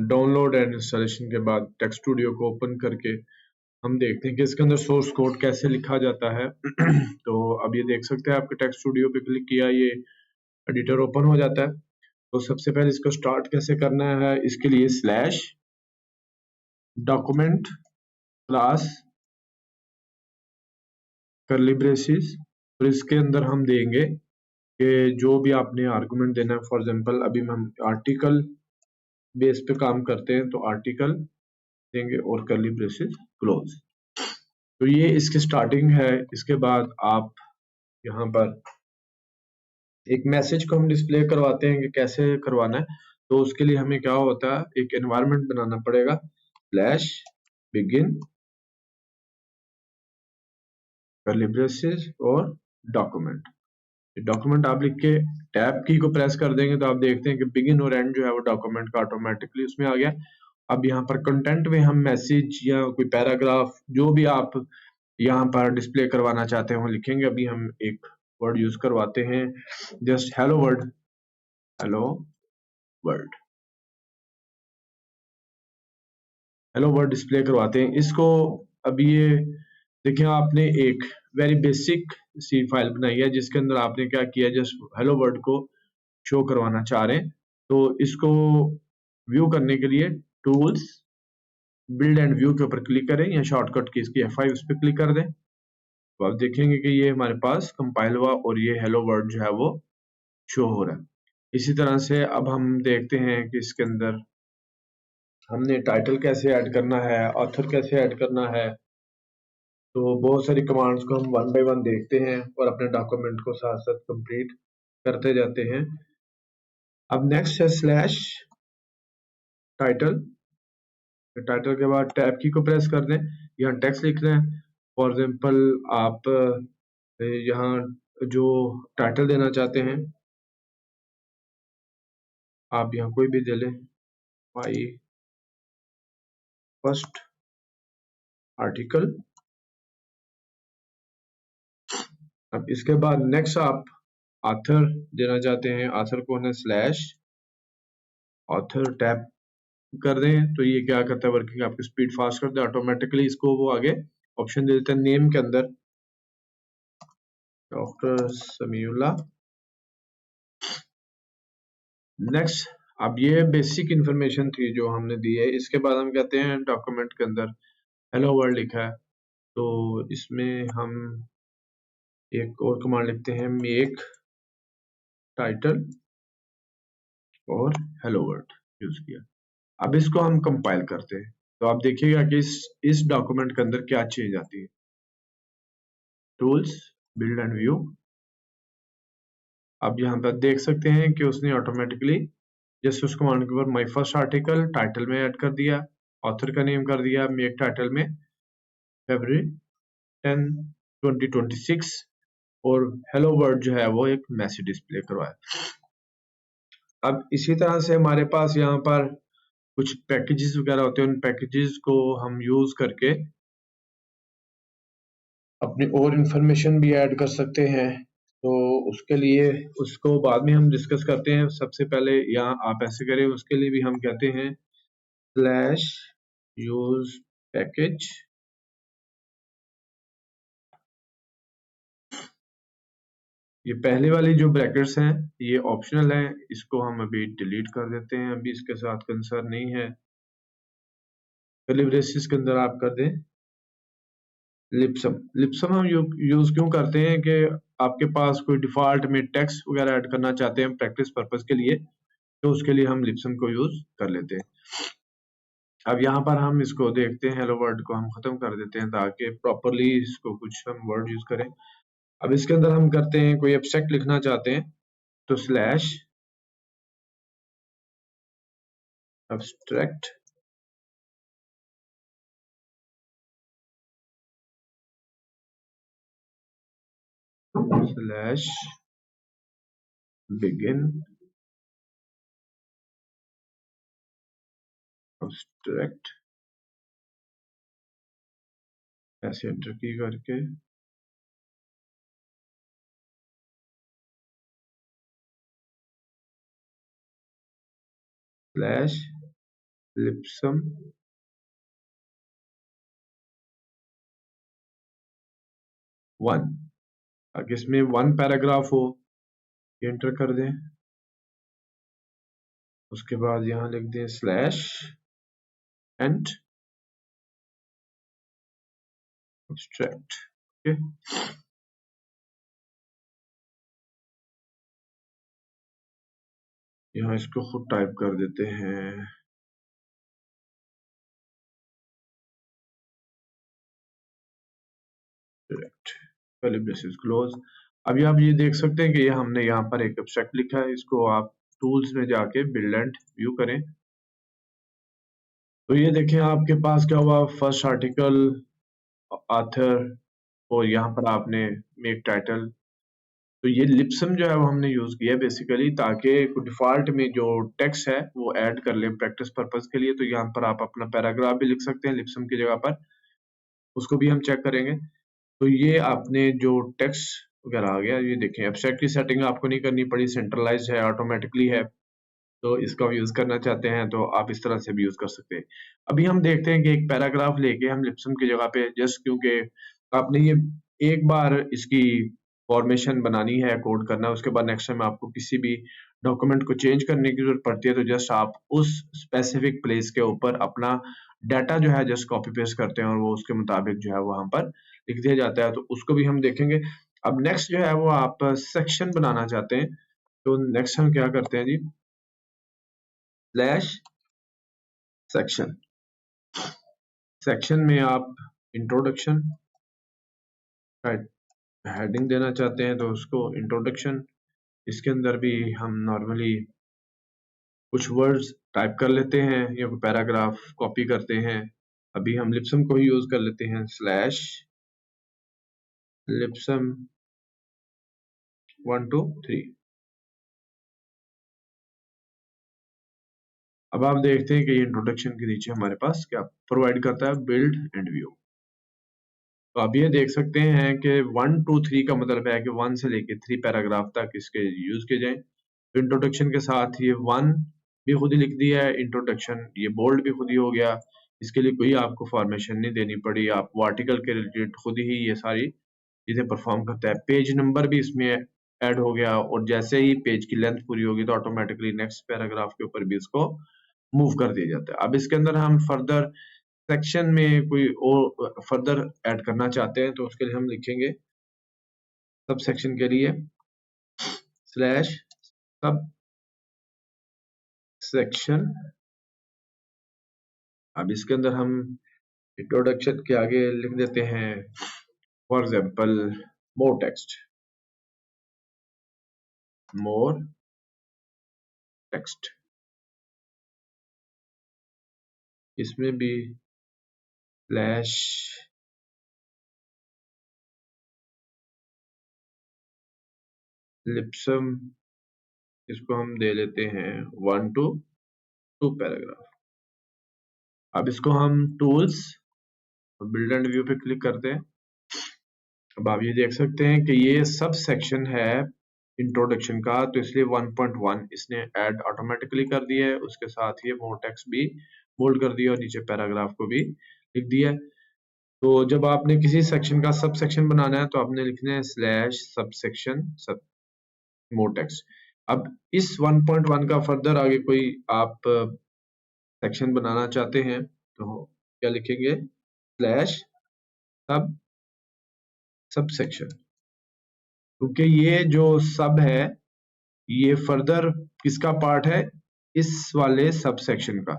Download and installation के बाद text studio को ओपन करके हम देखते हैं कि इसके अंदर सोर्स कोड कैसे लिखा जाता है। तो अब ये देख सकते हैं, आपके टेक्स्ट स्टूडियो पे क्लिक किया, ये एडिटर ओपन हो जाता है। तो सबसे पहले इसको स्टार्ट कैसे करना है, इसके लिए slash document class curly braces, और इसके अंदर हम देंगे कि जो भी आपने आर्गुमेंट देना है। फॉर एग्जांपल अभी हम आर्टिकल बेस पे काम करते हैं तो आर्टिकल देंगे और कर्ली ब्रेसेस क्लोज। तो ये इसकी स्टार्टिंग है। इसके बाद आप यहाँ पर एक मैसेज को हम डिस्प्ले करवाते हैं कि कैसे करवाना है। तो उसके लिए हमें क्या होता है, एक एनवायरनमेंट बनाना पड़ेगा, स्लैश बिगिन कर्ली ब्रेसेस और डॉक्यूमेंट। डॉक्यूमेंट आप लिख के टैब की को प्रेस कर देंगे तो आप देखते हैं कि बिगिन और एंड जो है वो डॉक्यूमेंट का ऑटोमेटिकली उसमें आ गया। अब यहाँ पर कंटेंट में हम मैसेज या कोई पैराग्राफ जो भी आप यहाँ पर डिस्प्ले करवाना चाहते हैं वो लिखेंगे। अभी हम एक वर्ड यूज करवाते हैं, just hello word, hello word, hello word display करवाते हैं इसको। अभी ये देखिए, आपने एक वेरी बेसिक सी फाइल बनाई है जिसके अंदर आपने क्या किया, जस्ट हेलो वर्ड को शो करवाना चाह रहे हैं। तो इसको व्यू करने के लिए टूल्स, बिल्ड एंड व्यू के ऊपर क्लिक करें या शॉर्टकट की इसकी F5 उस पर क्लिक कर दें। तो आप देखेंगे कि ये हमारे पास कंपाइल हुआ और ये हेलो वर्ड जो है वो शो हो रहा है। इसी तरह से अब हम देखते हैं कि इसके अंदर हमने टाइटल कैसे ऐड करना है, ऑथर कैसे ऐड करना है। तो बहुत सारी कमांड्स को हम वन बाय वन देखते हैं और अपने डॉक्यूमेंट को साथ साथ कंप्लीट करते जाते हैं। अब नेक्स्ट है स्लैश टाइटल। टाइटल के बाद टैब की को प्रेस कर दें, यहाँ टेक्स्ट लिख रहे हैं। फॉर एग्जाम्पल आप यहाँ जो टाइटल देना चाहते हैं आप यहाँ कोई भी दे लें, माई फर्स्ट आर्टिकल। अब इसके बाद नेक्स्ट आप ऑथर देना चाहते हैं, ऑथर को है स्लैश ऑथर टैब कर दें तो ये क्या करता है, वर्किंग आपकी स्पीड फास्ट कर दे ऑटोमेटिकली। इसको वो आगे ऑप्शन दे देते हैं नेम के अंदर, डॉक्टर समीउल्लाह। नेक्स्ट, अब ये बेसिक इंफॉर्मेशन थी जो हमने दी है। इसके बाद हम कहते हैं डॉक्यूमेंट के अंदर हेलो वर्ल्ड लिखा है तो इसमें हम एक और कमांड लिखते हैं, मेक टाइटल और हेलो वर्ल्ड यूज किया। अब इसको हम कंपाइल करते हैं तो आप देखिएगा कि इस डॉक्यूमेंट के अंदर क्या चेंज आती है। Tools, build and view. अब यहाँ पर देख सकते हैं कि उसने ऑटोमेटिकली जस्ट उस कमांड के ऊपर माई फर्स्ट आर्टिकल टाइटल में ऐड कर दिया, ऑथर का नेम कर दिया मेक टाइटल में फरवरी 10 2026 और हेलो वर्ल्ड जो है वो एक मैसेज डिस्प्ले करवाया। अब इसी तरह से हमारे पास यहाँ पर कुछ पैकेजेस वगैरह होते हैं, उन पैकेजेस को हम यूज करके अपनी और इंफॉर्मेशन भी ऐड कर सकते हैं। तो उसके लिए उसको बाद में हम डिस्कस करते हैं। सबसे पहले यहाँ आप ऐसे करें, उसके लिए भी हम कहते हैं स्लैश यूज पैकेज। ये पहले वाली जो ब्रैकेट्स हैं ये ऑप्शनल है, इसको हम अभी डिलीट कर देते हैं, अभी इसके साथ कंसर्न नहीं है। कर्ली ब्रेसेस के अंदर आप कर दें लिप्सम। लिप्सम हम यूज क्यों करते हैं कि आपके पास कोई डिफॉल्ट में टेक्स्ट वगैरह ऐड करना चाहते हैं प्रैक्टिस पर्पस के लिए, तो उसके लिए हम लिप्सम को यूज कर लेते हैं। अब यहाँ पर हम इसको देखते हैं, हेलो वर्ड को हम खत्म कर देते हैं ताकि प्रॉपरली इसको कुछ हम वर्ड यूज करें। अब इसके अंदर हम करते हैं कोई एब्स्ट्रैक्ट लिखना चाहते हैं तो slash abstract slash begin abstract, ऐसे एंटर की करके स्लैश लिप्सम वन, ताकि इसमें वन पैराग्राफ हो, एंटर कर दें। उसके बाद यहाँ लिख दें स्लैश एंड एब्स्ट्रैक्ट। ओके, यहाँ इसको खुद टाइप कर देते हैं। पहले ब्रेसेस क्लोज। अभी आप ये देख सकते हैं कि ये हमने यहाँ पर एक एब्स्ट्रैक्ट लिखा है। इसको आप टूल्स में जाके बिल्ड एंड व्यू करें तो ये देखें आपके पास क्या हुआ, फर्स्ट आर्टिकल, ऑथर, और यहाँ पर आपने मेक टाइटल। तो ये लिप्सम जो है वो हमने यूज किया है बेसिकली ताकि डिफॉल्ट में जो टेक्स्ट है वो ऐड कर ले प्रैक्टिस पर्पस के लिए। तो यहाँ पर आप अपना पैराग्राफ भी लिख सकते हैं लिप्सम की जगह पर, उसको भी हम चेक करेंगे। तो ये आपने जो टेक्स्ट वगैरह आ गया, ये देखें एब्स्ट्रैक्ट की सेटिंग आपको नहीं करनी पड़ी, सेंट्रलाइज है, ऑटोमेटिकली है। तो इसका यूज करना चाहते हैं तो आप इस तरह से भी यूज कर सकते हैं। अभी हम देखते हैं कि एक पैराग्राफ लेके हम लिप्सम की जगह पे, जस्ट क्योंकि आपने ये एक बार इसकी फॉर्मेशन बनानी है, कोड करना है, उसके बाद नेक्स्ट टाइम आपको किसी भी डॉक्यूमेंट को चेंज करने की जरूरत पड़ती है तो जस्ट आप उस स्पेसिफिक प्लेस के ऊपर अपना डाटा जो है जस्ट कॉपी पेस्ट करते हैं और वो उसके मुताबिक जो है वहां पर लिख दिया जाता है। तो उसको भी हम देखेंगे। अब नेक्स्ट जो है वो आप सेक्शन बनाना चाहते हैं तो नेक्स्ट हम क्या करते हैं जी, स्लैश सेक्शन। सेक्शन में आप इंट्रोडक्शन हेडिंग देना चाहते हैं तो उसको इंट्रोडक्शन, इसके अंदर भी हम नॉर्मली कुछ वर्ड्स टाइप कर लेते हैं या पैराग्राफ कॉपी करते हैं। अभी हम लिप्सम को ही यूज कर लेते हैं, स्लैश लिप्सम 1 2 3। अब आप देखते हैं कि ये इंट्रोडक्शन के नीचे हमारे पास क्या प्रोवाइड करता है, बिल्ड एंड व्यू। तो आप ये देख सकते हैं कि 1 2 3 का मतलब है कि 1 से लेके 3 पैराग्राफ तक इसके यूज किए जाएं। तो इंट्रोडक्शन के साथ ये 1 भी खुद ही लिख दिया है, इंट्रोडक्शन ये बोल्ड भी खुद ही हो गया। इसके लिए कोई आपको फॉर्मेशन नहीं देनी पड़ी, आप वो आर्टिकल के रिलेटेड खुद ही ये सारी चीजें परफॉर्म करता है। पेज नंबर भी इसमें ऐड हो गया और जैसे ही पेज की लेंथ पूरी होगी तो ऑटोमेटिकली नेक्स्ट पैराग्राफ के ऊपर भी इसको मूव कर दिया जाता है। अब इसके अंदर हम फर्दर सेक्शन में कोई और फर्दर ऐड करना चाहते हैं तो उसके लिए हम लिखेंगे सब सेक्शन के लिए स्लैश सब सेक्शन। अब इसके अंदर हम इंट्रोडक्शन के आगे लिख देते हैं for example more text, more text. इसमें भी स्लैश लिप्सम, इसको हम दे लेते हैं 1 to 2 पैराग्राफ। अब इसको हम टूल्स बिल्ड एंड व्यू पे क्लिक करते हैं। अब आप ये देख सकते हैं कि ये सब सेक्शन है इंट्रोडक्शन का, तो इसलिए 1.1 इसने ऐड ऑटोमेटिकली कर दिया है। उसके साथ ही मोर टेक्स्ट भी बोल्ड कर दिया और नीचे पैराग्राफ को भी लिख दिया है। तो जब आपने किसी सेक्शन का सब सेक्शन बनाना है तो आपने लिखना है स्लैश सब सेक्शन सब मोर टेक्स्ट। अब इस 1.1 का फर्दर आगे कोई आप सेक्शन बनाना चाहते हैं तो क्या लिखेंगे, स्लैश सब सब सेक्शन। क्योंकि ये जो सब है ये फर्दर किसका पार्ट है, इस वाले सब सेक्शन का।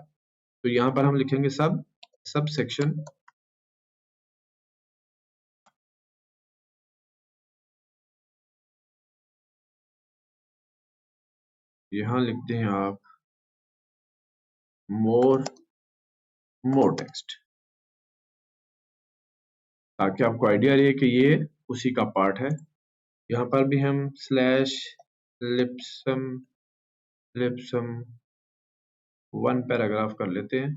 तो यहां पर हम लिखेंगे सब सब सेक्शन। यहां लिखते हैं आप मोर मोर टेक्स्ट, ताकि आपको आइडिया रहे कि ये उसी का पार्ट है। यहाँ पर भी हम स्लैश लिप्सम लिप्सम 1 पैराग्राफ कर लेते हैं।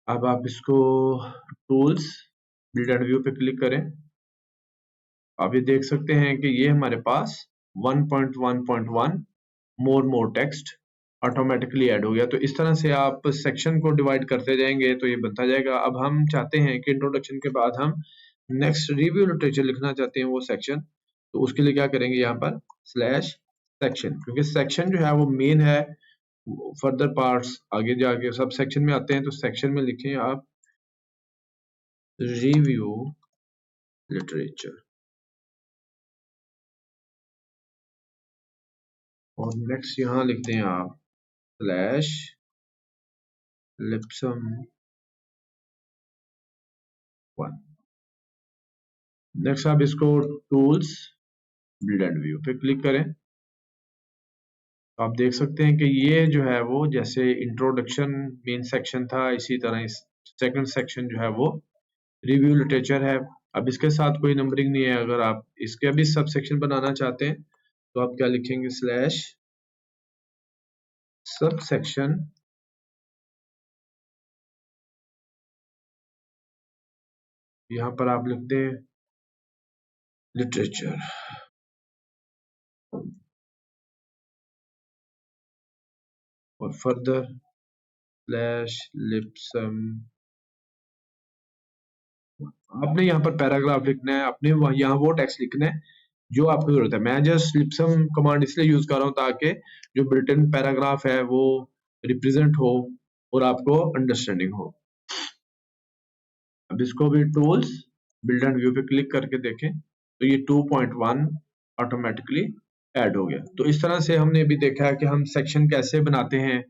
अब आप इसको टूल्स बिल्ड एंड व्यू पे क्लिक करें। आप ये देख सकते हैं कि ये हमारे पास 1.1.1 मोर टेक्स्ट ऑटोमेटिकली ऐड हो गया। तो इस तरह से आप सेक्शन को डिवाइड करते जाएंगे तो ये बनता जाएगा। अब हम चाहते हैं कि इंट्रोडक्शन के बाद हम नेक्स्ट रिव्यू लिटरेचर लिखना चाहते हैं वो सेक्शन, तो उसके लिए क्या करेंगे यहाँ पर स्लैश सेक्शन, क्योंकि सेक्शन जो है वो मेन है, फर्दर पार्ट्स आगे जाके सब सेक्शन में आते हैं। तो सेक्शन में लिखें आप रिव्यू लिटरेचर और नेक्स्ट यहाँ लिखते हैं आप स्लैश लिप्सम 1। नेक्स्ट आप इसको टूल्स बिल्ड एंड व्यू पे क्लिक करें, तो आप देख सकते हैं कि ये जो है वो जैसे इंट्रोडक्शन मेन सेक्शन था, इसी तरह इस सेकंड सेक्शन जो है वो रिव्यू लिटरेचर है। अब इसके साथ कोई नंबरिंग नहीं है। अगर आप इसके अभी सब सेक्शन बनाना चाहते हैं तो आप क्या लिखेंगे स्लैश सब सेक्शन, यहाँ पर आप लिखते हैं लिटरेचर और फर्दर स्लैश लिप्सम। आपने यहाँ पर पैराग्राफ लिखना है, आपने यहाँ वो टेक्स्ट लिखना है जो आपको जरूरत है। मैं जस्ट लिप्सम कमांड इसलिए यूज कर रहा हूँ ताकि जो ब्रिटन पैराग्राफ है वो रिप्रेजेंट हो और आपको अंडरस्टैंडिंग हो। अब इसको भी टूल्स बिल्ड एंड व्यू पे क्लिक करके देखें तो ये 2.1 ऑटोमेटिकली ऐड हो गया। तो इस तरह से हमने भी देखा है कि हम सेक्शन कैसे बनाते हैं,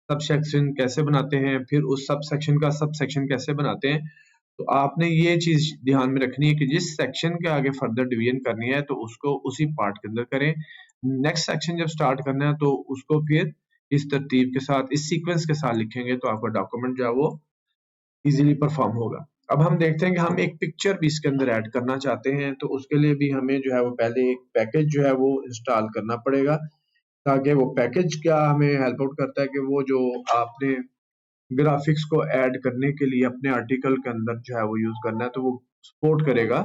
सब सेक्शन कैसे बनाते हैं, फिर उस सब सेक्शन का सब सेक्शन कैसे बनाते हैं। तो आपने ये चीज ध्यान में रखनी है कि जिस सेक्शन के आगे फर्दर डिवीजन करनी है तो उसको उसी पार्ट के अंदर करें। नेक्स्ट सेक्शन जब स्टार्ट करना है तो उसको फिर इस तरतीब के साथ इस सीक्वेंस के साथ लिखेंगे तो आपका डॉक्यूमेंट जो है वो इजीली परफॉर्म होगा। अब हम देखते हैं कि हम एक पिक्चर भी इसके अंदर ऐड करना चाहते हैं, तो उसके लिए भी हमें जो है वो पहले एक पैकेज जो है वो इंस्टॉल करना पड़ेगा, ताकि वो पैकेज क्या हमें हेल्प आउट करता है कि वो जो आपने ग्राफिक्स को ऐड करने के लिए अपने आर्टिकल के अंदर जो है वो यूज करना है तो वो सपोर्ट करेगा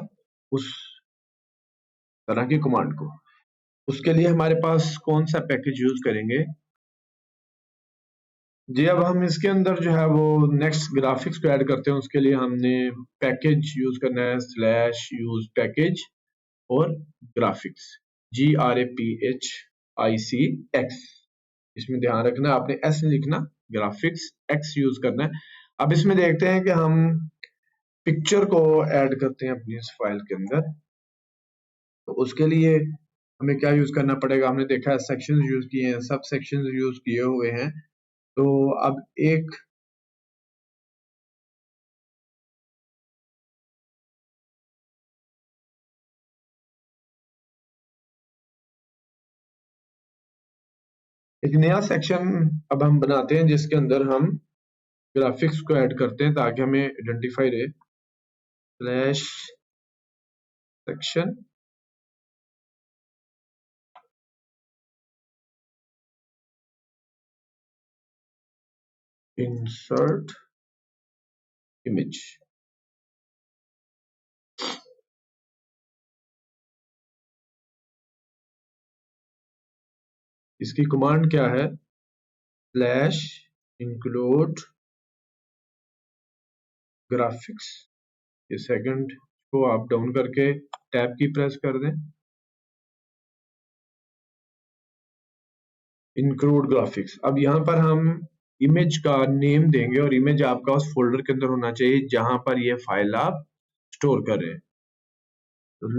उस तरह की कमांड को। उसके लिए हमारे पास कौन सा पैकेज यूज करेंगे जी। अब हम इसके अंदर जो है वो नेक्स्ट ग्राफिक्स को ऐड करते हैं, उसके लिए हमने पैकेज यूज करना है स्लैश यूज पैकेज और ग्राफिक्स GRAPHICX। इसमें ध्यान रखना आपने एस नहीं लिखना, ग्राफिक्स एक्स यूज करना है। अब इसमें देखते हैं कि हम पिक्चर को ऐड करते हैं अपनी इस फाइल के अंदर, तो उसके लिए हमें क्या यूज करना पड़ेगा। हमने देखा है सेक्शंस यूज किए हैं, सब सेक्शंस यूज किए हुए हैं। तो अब एक नया सेक्शन अब हम बनाते हैं जिसके अंदर हम ग्राफिक्स को ऐड करते हैं ताकि हमें आइडेंटिफाई रहे। Slash section insert image. इसकी कमांड क्या है स्लैश इंक्लूड ग्राफिक्स। ये सेकंड को आप डाउन करके टैब की प्रेस कर दें, इंक्लूड ग्राफिक्स। अब यहाँ पर हम इमेज का नेम देंगे और इमेज आपका उस फोल्डर के अंदर होना चाहिए जहां पर ये फाइल आप स्टोर कर रहे हैं।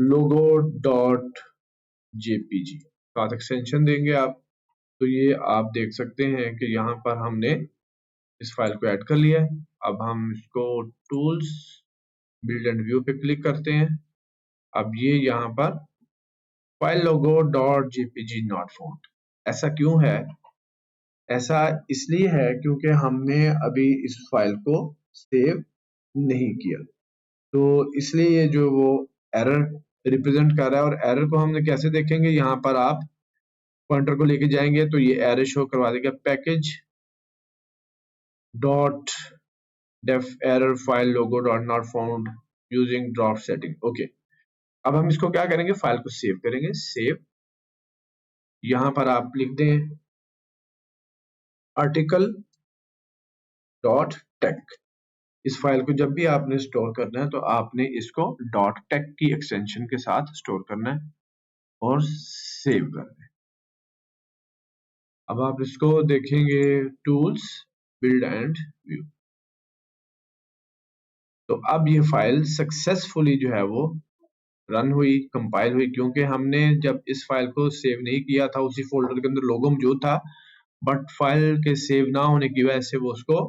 लोगो डॉट जेपीजी साथ एक्सटेंशन देंगे आप। तो ये आप देख सकते हैं कि यहाँ पर हमने इस फाइल को ऐड कर लिया है। अब हम इसको टूल्स बिल्ड एंड व्यू पे क्लिक करते हैं। अब ये यहाँ पर file logo dot JPG not found, ऐसा क्यों है? ऐसा इसलिए है क्योंकि हमने अभी इस फाइल को सेव नहीं किया, तो इसलिए ये जो वो एरर रिप्रेजेंट कर रहा है। और एरर को हमने कैसे देखेंगे, यहाँ पर आप पॉइंटर को लेके जाएंगे तो ये एरर शो करवा देगा package dot def error file logo dot not found using drop setting. Okay, अब हम इसको क्या करेंगे, फाइल को सेव करेंगे। सेव यहाँ पर आप लिख दें आर्टिकल डॉट टेक। इस फाइल को जब भी आपने स्टोर करना है तो आपने इसको डॉट टेक की एक्सटेंशन के साथ स्टोर करना है और सेव करना है। अब आप इसको देखेंगे टूल्स, बिल्ड एंड व्यू। तो अब ये फाइल सक्सेसफुली जो है वो रन हुई, कंपाइल हुई, क्योंकि हमने जब इस फाइल को सेव नहीं किया था उसी फोल्डर के अंदर लोगो मौजूद था, बट फाइल के सेव ना होने की वजह से वो उसको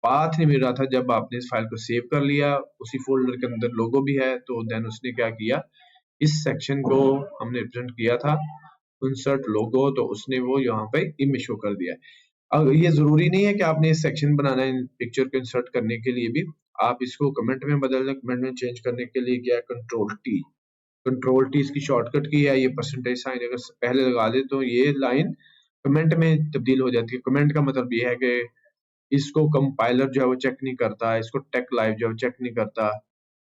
पाथ नहीं मिल रहा था। जब आपने इस फाइल को सेव कर लिया, उसी फोल्डर के अंदर लोगो भी है, तो देन उसने क्या किया, इस सेक्शन को हमने रिप्रेजेंट किया था इंसर्ट लोगो, तो उसने वो यहाँ पे इमेज शो कर दिया। अब ये जरूरी नहीं है कि आपने इस सेक्शन बनाना है पिक्चर को इंसर्ट करने के लिए भी, आप इसको कमेंट में बदलना, कमेंट में चेंज करने के लिए क्या है, कंट्रोल टी इसकी शॉर्टकट की है। ये परसेंटेज साइन अगर पहले लगा दे तो ये लाइन कमेंट में तब्दील हो जाती है। कमेंट का मतलब ये है कि इसको कंपाइलर जो है वो चेक नहीं करता, इसको टेक लाइव जो है चेक नहीं करता,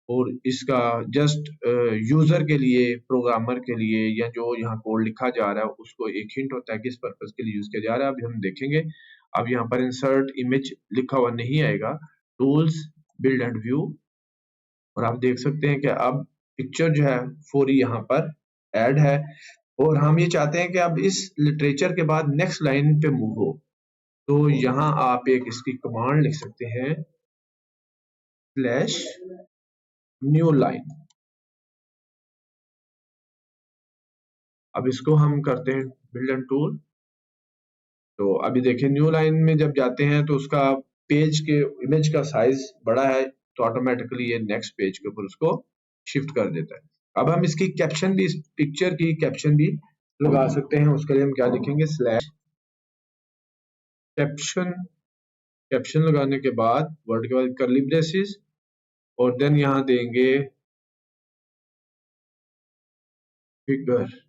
और इसका जस्ट यूजर के लिए, प्रोग्रामर के लिए, या जो यहाँ कोड लिखा जा रहा है उसको एक हिंट होता है कि इस पर्पज के लिए यूज किया जा रहा है। अभी हम देखेंगे, अब यहाँ पर इंसर्ट इमेज लिखा हुआ नहीं आएगा, टूल्स, बिल्ड एंड व्यू, और आप देख सकते हैं कि अब पिक्चर जो है पूरी यहाँ पर ऐड है। और हम ये चाहते हैं कि अब इस लिटरेचर के बाद नेक्स्ट लाइन पे मूव हो, तो यहाँ आप एक इसकी कमांड लिख सकते हैं, स्लैश न्यू लाइन। अब इसको हम करते हैं बिल्ड एंड टूल। तो अभी देखिए न्यू लाइन में जब जाते हैं तो उसका पेज के इमेज का साइज बड़ा है, तो ऑटोमेटिकली ये नेक्स्ट पेज के ऊपर उसको शिफ्ट कर देता है। अब हम इसकी कैप्शन भी, इस पिक्चर की कैप्शन भी लगा सकते हैं। उसके लिए हम क्या लिखेंगे, स्लैश कैप्शन। कैप्शन लगाने के बाद वर्ड के बाद कर्ली ब्रेसेस, और देन यहाँ देंगे फिगर,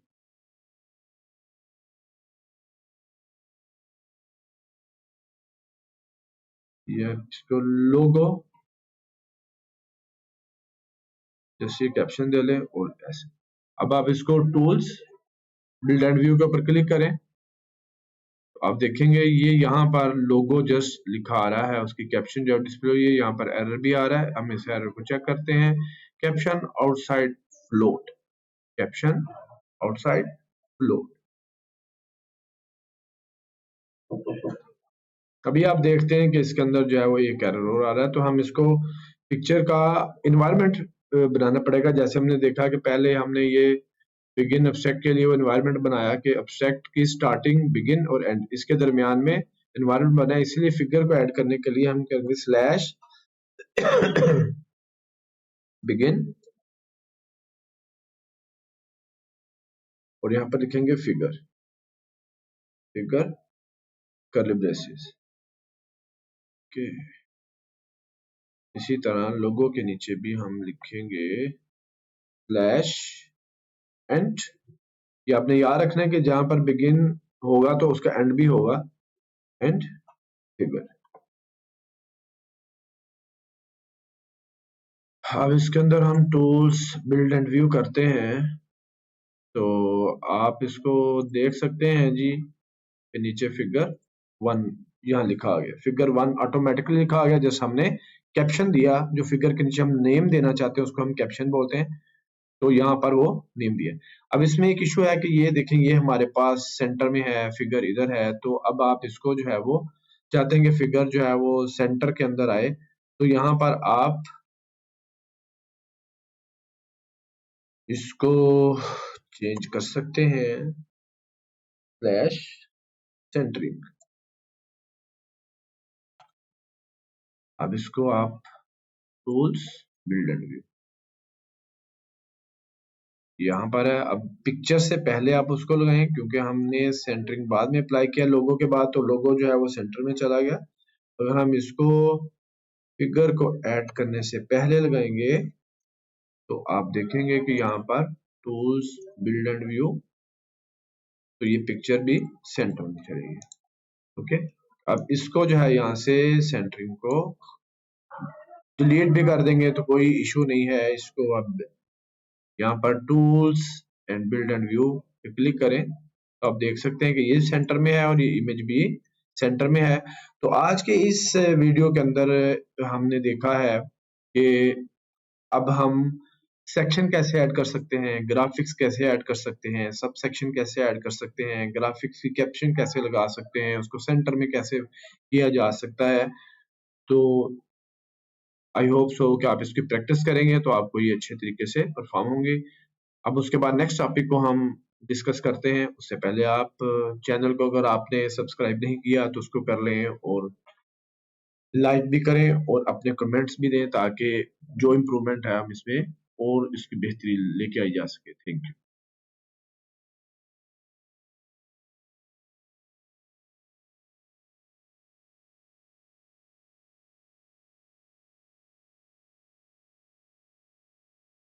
या इसको लोगो, जैसे कैप्शन दे लें और ऐसे। अब आप इसको टूल्स, बिल्ड एंड व्यू के ऊपर क्लिक करें, तो आप देखेंगे ये यहाँ पर लोगो जस्ट लिखा आ रहा है, उसकी कैप्शन जो डिस्प्ले हुई है, यहाँ पर एरर भी आ रहा है। हम इस एरर को चेक करते हैं, caption outside float, caption outside float. कभी आप देखते हैं कि इसके अंदर जो है वो एक एरर आ रहा है, तो हम इसको पिक्चर का इन्वायरमेंट बनाना पड़ेगा। जैसे हमने देखा कि पहले हमने ये बिगिन एब्स्ट्रैक्ट के लिए वो एनवायरनमेंट बनाया कि एब्स्ट्रैक्ट की स्टार्टिंग, बिगिन और एंड, इसके दरमियान में एनवायरनमेंट बनाया। इसलिए फिगर को ऐड करने के लिए हम करेंगे स्लैश बिगिन, और यहाँ पर लिखेंगे फिगर, फिगर कर्ली ब्रेसेस के। इसी तरह लोगो के नीचे भी हम लिखेंगे स्लैश एंड। ये आपने याद रखना है कि जहां पर बिगिन होगा तो उसका एंड भी होगा, एंड फिगर। अब इसके अंदर हम टूल्स, बिल्ड एंड व्यू करते हैं, तो आप इसको देख सकते हैं जी, नीचे फिगर 1 यहाँ लिखा आ गया, फिगर 1 ऑटोमेटिकली लिखा आ गया। जैसे हमने कैप्शन दिया, जो फिगर के नीचे हम नेम देना चाहते हैं उसको हम कैप्शन बोलते हैं, तो यहाँ पर वो नेम दिया। अब इसमें एक इशू है कि ये देखें, ये हमारे पास सेंटर में है, फिगर इधर है, तो अब आप इसको जो है वो चाहते हैं कि फिगर जो है वो सेंटर के अंदर आए, तो यहाँ पर आप इसको चेंज कर सकते हैं, स्लैश सेंटरिंग। अब इसको आप टूल्स, बिल्ड एंड व्यू यहाँ पर है। अब पिक्चर से पहले आप उसको लगाएं, क्योंकि हमने सेंटरिंग बाद में अप्लाई किया लोगो के बाद, तो लोगो जो है वो सेंटर में चला गया। अगर हम इसको फिगर को ऐड करने से पहले लगाएंगे, तो आप देखेंगे कि यहाँ पर टूल्स, बिल्ड एंड व्यू, तो ये पिक्चर भी सेंटर में चलेगी। ओके, अब इसको जो है यहाँ से सेंटरिंग को डिलीट भी कर देंगे तो कोई इशू नहीं है। इसको अब यहाँ पर tools and build and view पे क्लिक करें, तो आप देख सकते हैं कि ये सेंटर में है और ये इमेज भी सेंटर में है। तो आज के इस वीडियो के अंदर हमने देखा है कि अब हम सेक्शन कैसे ऐड कर सकते हैं, ग्राफिक्स कैसे ऐड कर सकते हैं, सब सेक्शन कैसे ऐड कर सकते हैं, ग्राफिक्स की कैप्शन कैसे लगा सकते हैं, उसको सेंटर में कैसे किया जा सकता है। तो आई होप सो कि आप इसकी प्रैक्टिस करेंगे तो आपको ये अच्छे तरीके से परफॉर्म होंगे। अब उसके बाद नेक्स्ट टॉपिक को हम डिस्कस करते हैं। उससे पहले आप चैनल को अगर आपने सब्सक्राइब नहीं किया तो उसको कर लें और लाइक भी करें और अपने कमेंट्स भी दें ताकि जो इम्प्रूवमेंट है हम इसमें और इसकी बेहतरी लेके आई जा सके। Thank you.